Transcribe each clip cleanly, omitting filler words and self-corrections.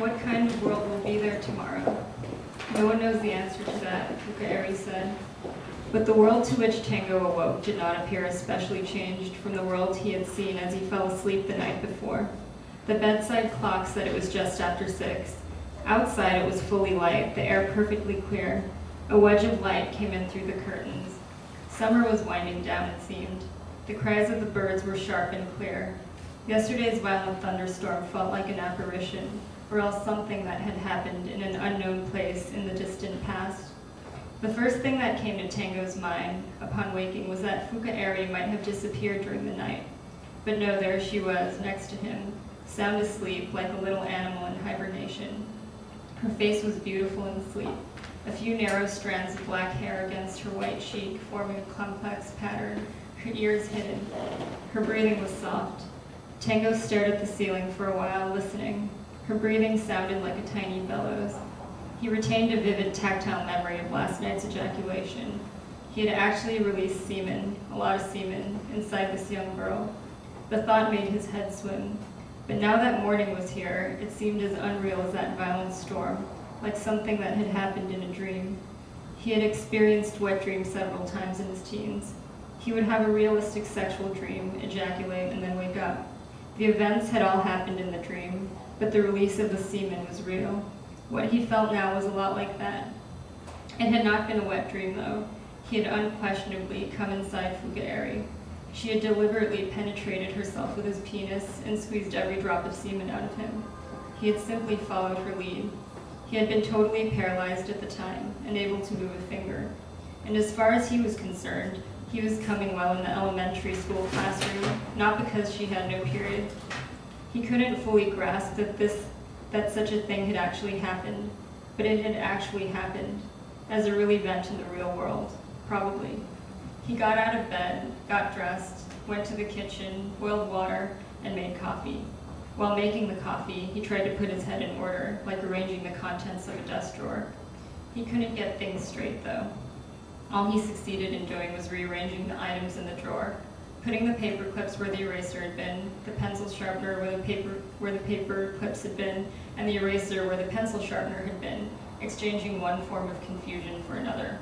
What kind of world will be there tomorrow? No one knows the answer to that, Murakami said. But the world to which Tango awoke did not appear especially changed from the world he had seen as he fell asleep the night before. The bedside clock said it was just after 6. Outside it was fully light, the air perfectly clear. A wedge of light came in through the curtains. Summer was winding down, it seemed. The cries of the birds were sharp and clear. Yesterday's violent thunderstorm felt like an apparition, or else something that had happened in an unknown place in the distant past. The first thing that came to Tango's mind upon waking was that Fukaeri might have disappeared during the night. But no, there she was, next to him, sound asleep like a little animal in hibernation. Her face was beautiful in sleep, a few narrow strands of black hair against her white cheek forming a complex pattern, her ears hidden. Her breathing was soft. Tango stared at the ceiling for a while, listening. Her breathing sounded like a tiny bellows. He retained a vivid tactile memory of last night's ejaculation. He had actually released semen, a lot of semen, inside this young girl. The thought made his head swim. But now that morning was here, it seemed as unreal as that violent storm, like something that had happened in a dream. He had experienced wet dreams several times in his teens. He would have a realistic sexual dream, ejaculate, and then wake up. The events had all happened in the dream, but the release of the semen was real. What he felt now was a lot like that. It had not been a wet dream, though. He had unquestionably come inside Fukaeri. She had deliberately penetrated herself with his penis and squeezed every drop of semen out of him. He had simply followed her lead. He had been totally paralyzed at the time, unable to move a finger. And as far as he was concerned, he was coming well in the elementary school classroom, not because she had no period. He couldn't fully grasp that such a thing had actually happened, but it had actually happened, as a real event in the real world, probably. He got out of bed, got dressed, went to the kitchen, boiled water, and made coffee. While making the coffee, he tried to put his head in order, like arranging the contents of a desk drawer. He couldn't get things straight, though. All he succeeded in doing was rearranging the items in the drawer, putting the paper clips where the eraser had been, the pencil sharpener where the paper clips had been, and the eraser where the pencil sharpener had been, exchanging one form of confusion for another.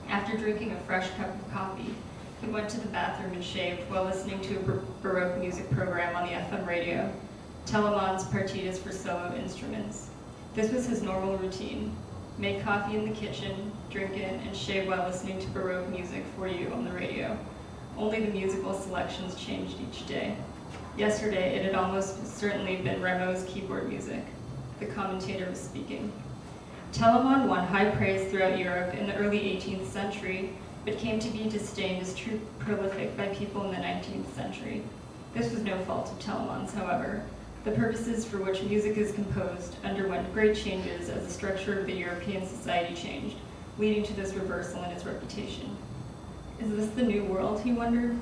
After drinking a fresh cup of coffee, he went to the bathroom and shaved while listening to a Baroque music program on the FM radio, Telemann's Partitas for Solo Instruments. This was his normal routine. Make coffee in the kitchen, drink it, and shave while listening to Baroque music for you on the radio. Only the musical selections changed each day. Yesterday, it had almost certainly been Rameau's keyboard music. The commentator was speaking. Telemann won high praise throughout Europe in the early 18th century, but came to be disdained as too prolific by people in the 19th century. This was no fault of Telemann's, however. The purposes for which music is composed underwent great changes as the structure of the European society changed, leading to this reversal in his reputation. Is this the new world, he wondered?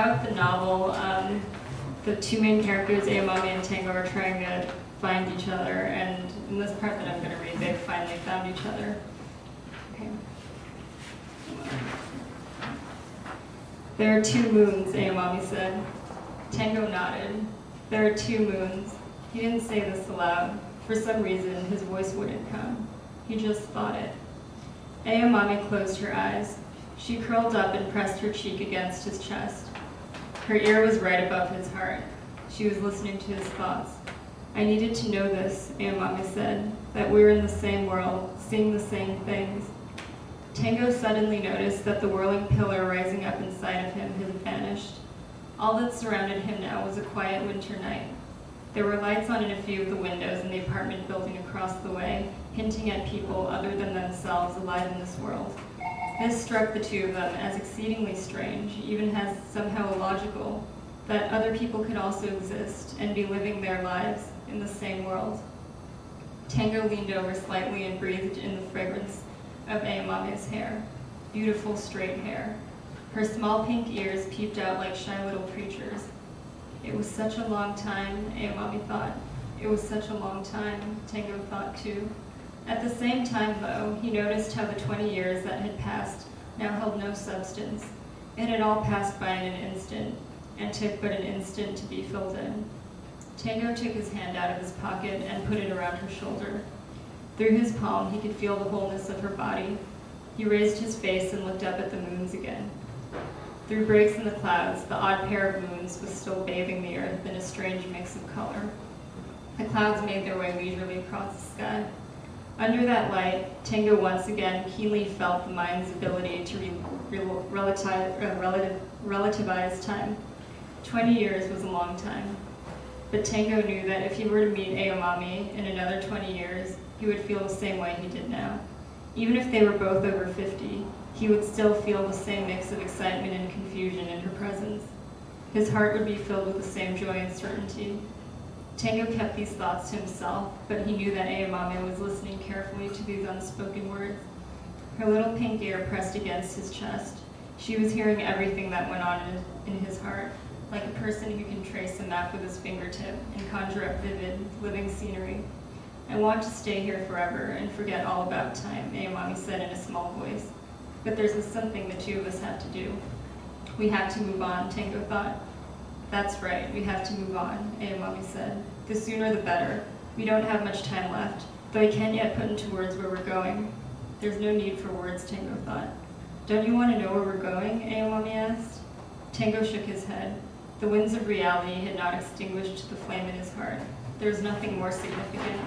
throughout the novel, the two main characters, Ayamami and Tango, are trying to find each other, and in this part that I'm going to read, they've finally found each other. Okay. There are two moons, Ayamami said. Tango nodded. There are two moons. He didn't say this aloud. For some reason, his voice wouldn't come. He just thought it. Ayamami closed her eyes. She curled up and pressed her cheek against his chest. Her ear was right above his heart. She was listening to his thoughts. I needed to know this, Ayamami said, that we were in the same world, seeing the same things. Tango suddenly noticed that the whirling pillar rising up inside of him had vanished. All that surrounded him now was a quiet winter night. There were lights on in a few of the windows in the apartment building across the way, hinting at people other than themselves alive in this world. This struck the two of them as exceedingly strange, even as somehow illogical, that other people could also exist and be living their lives in the same world. Tango leaned over slightly and breathed in the fragrance of Ayamami's hair, beautiful straight hair. Her small pink ears peeped out like shy little creatures. It was such a long time, Ayamami thought. It was such a long time, Tango thought too. At the same time, though, he noticed how the 20 years that had passed now held no substance. It had all passed by in an instant, and took but an instant to be filled in. Tango took his hand out of his pocket and put it around her shoulder. Through his palm, he could feel the wholeness of her body. He raised his face and looked up at the moons again. Through breaks in the clouds, the odd pair of moons was still bathing the earth in a strange mix of color. The clouds made their way leisurely across the sky. Under that light, Tango once again keenly felt the mind's ability to relativize time. 20 years was a long time. But Tango knew that if he were to meet Ayamami in another 20 years, he would feel the same way he did now. Even if they were both over 50, he would still feel the same mix of excitement and confusion in her presence. His heart would be filled with the same joy and certainty. Tango kept these thoughts to himself, but he knew that Ayamami was listening carefully to these unspoken words. Her little pink ear pressed against his chest. She was hearing everything that went on in his heart, like a person who can trace a map with his fingertip and conjure up vivid, living scenery. I want to stay here forever and forget all about time, Ayamami said in a small voice. But there's something the two of us have to do. We have to move on, Tango thought. That's right, we have to move on, Ayamami said. The sooner the better. We don't have much time left, though I can't yet put into words where we're going. There's no need for words, Tango thought. Don't you want to know where we're going, Ayamami asked. Tango shook his head. The winds of reality had not extinguished the flame in his heart. There was nothing more significant.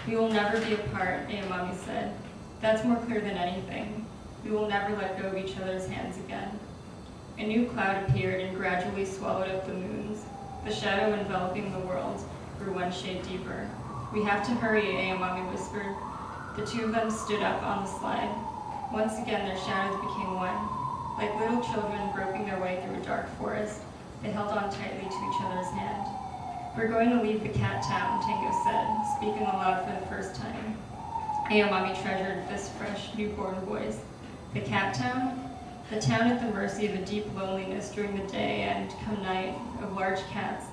We will never be apart, Ayamami said. That's more clear than anything. We will never let go of each other's hands again. A new cloud appeared and gradually swallowed up the moons. The shadow enveloping the world grew one shade deeper. We have to hurry, Ayamami whispered. The two of them stood up on the slide. Once again, their shadows became one. Like little children groping their way through a dark forest, they held on tightly to each other's hand. We're going to leave the cat town, Tango said, speaking aloud for the first time. Ayamami treasured this fresh, newborn voice. The cat town? The town at the mercy of a deep loneliness during the day and, come night, of large cats.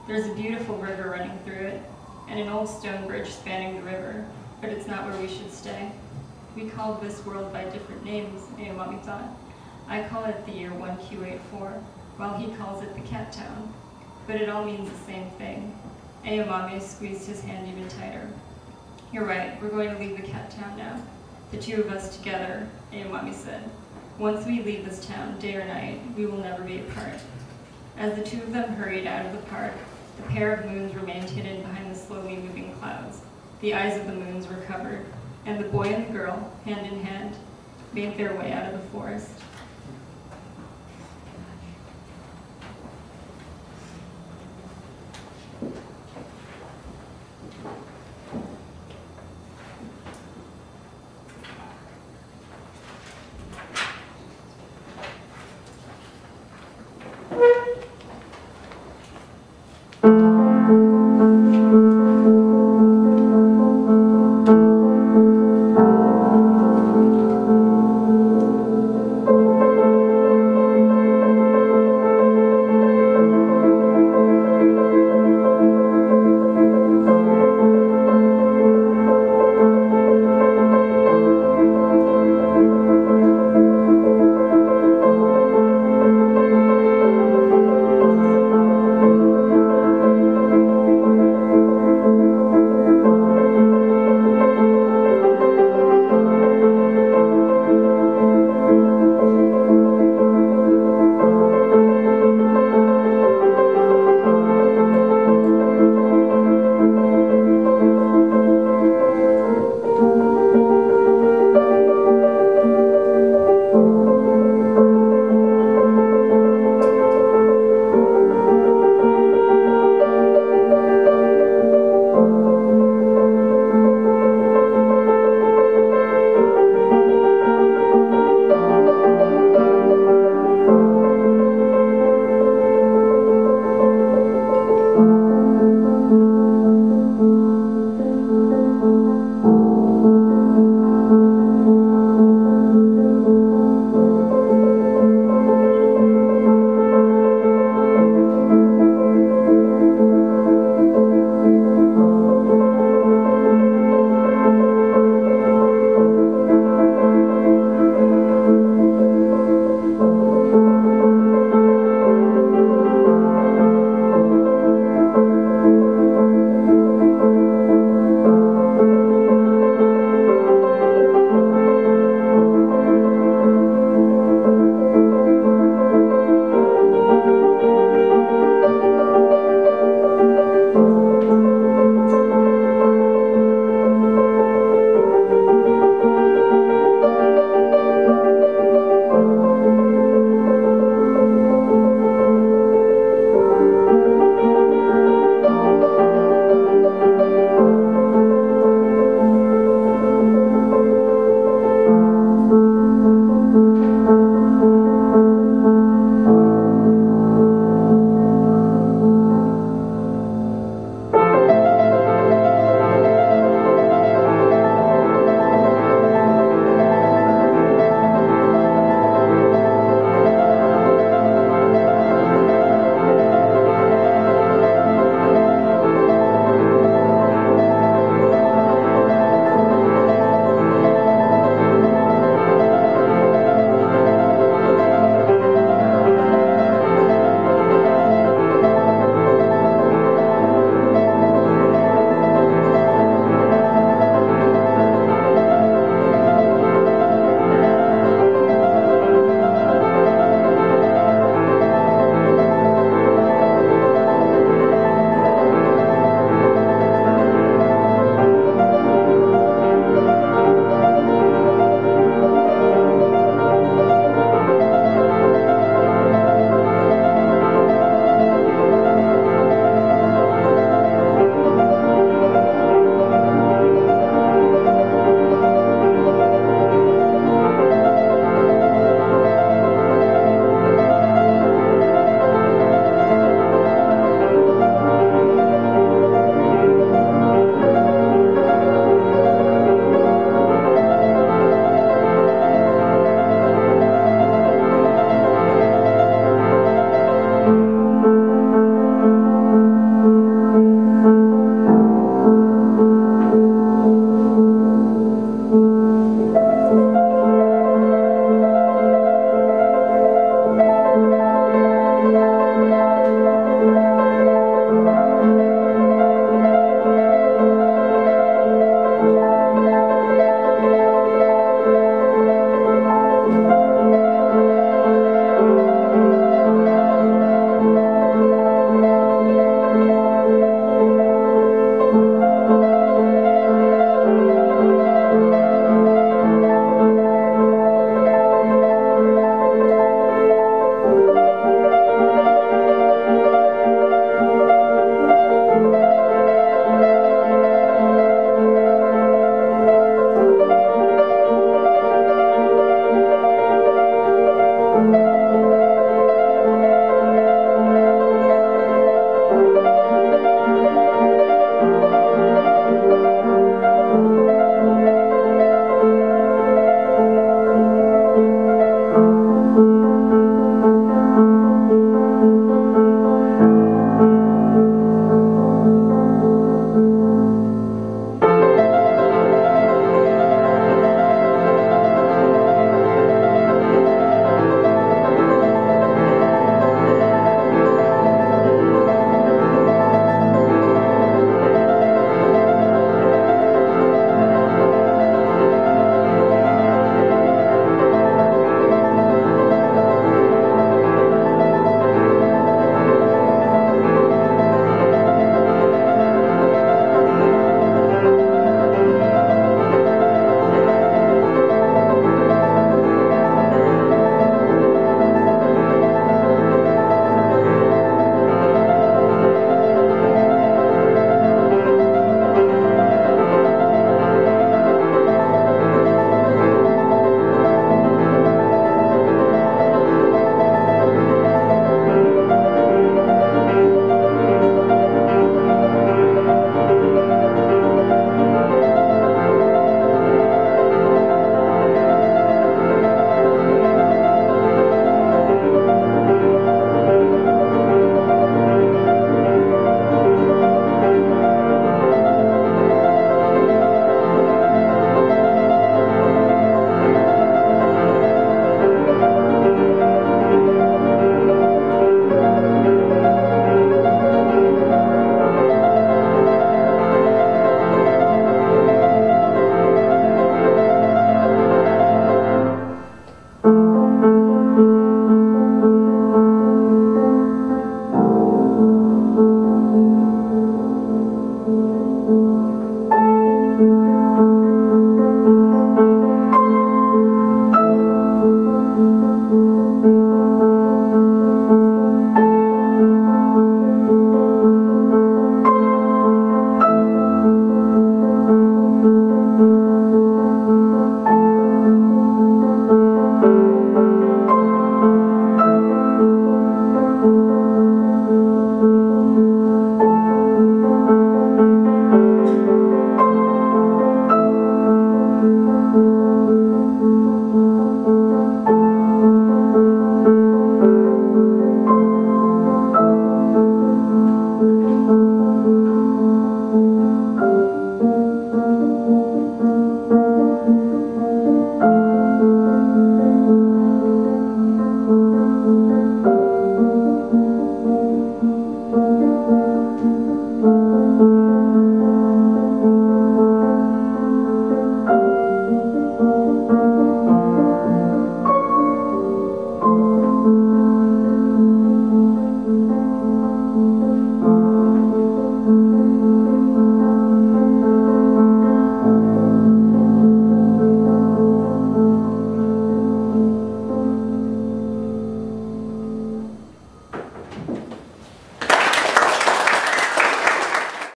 There's a beautiful river running through it, and an old stone bridge spanning the river, but it's not where we should stay. We call this world by different names, Ayamami thought. I call it the year 1Q84, while he calls it the cat town. But it all means the same thing. Ayamami squeezed his hand even tighter. You're right, we're going to leave the cat town now. The two of us together, Ayamami said. Once we leave this town, day or night, we will never be apart. As the two of them hurried out of the park, the pair of moons remained hidden behind the slowly moving clouds. The eyes of the moons were covered, and the boy and the girl, hand in hand, made their way out of the forest.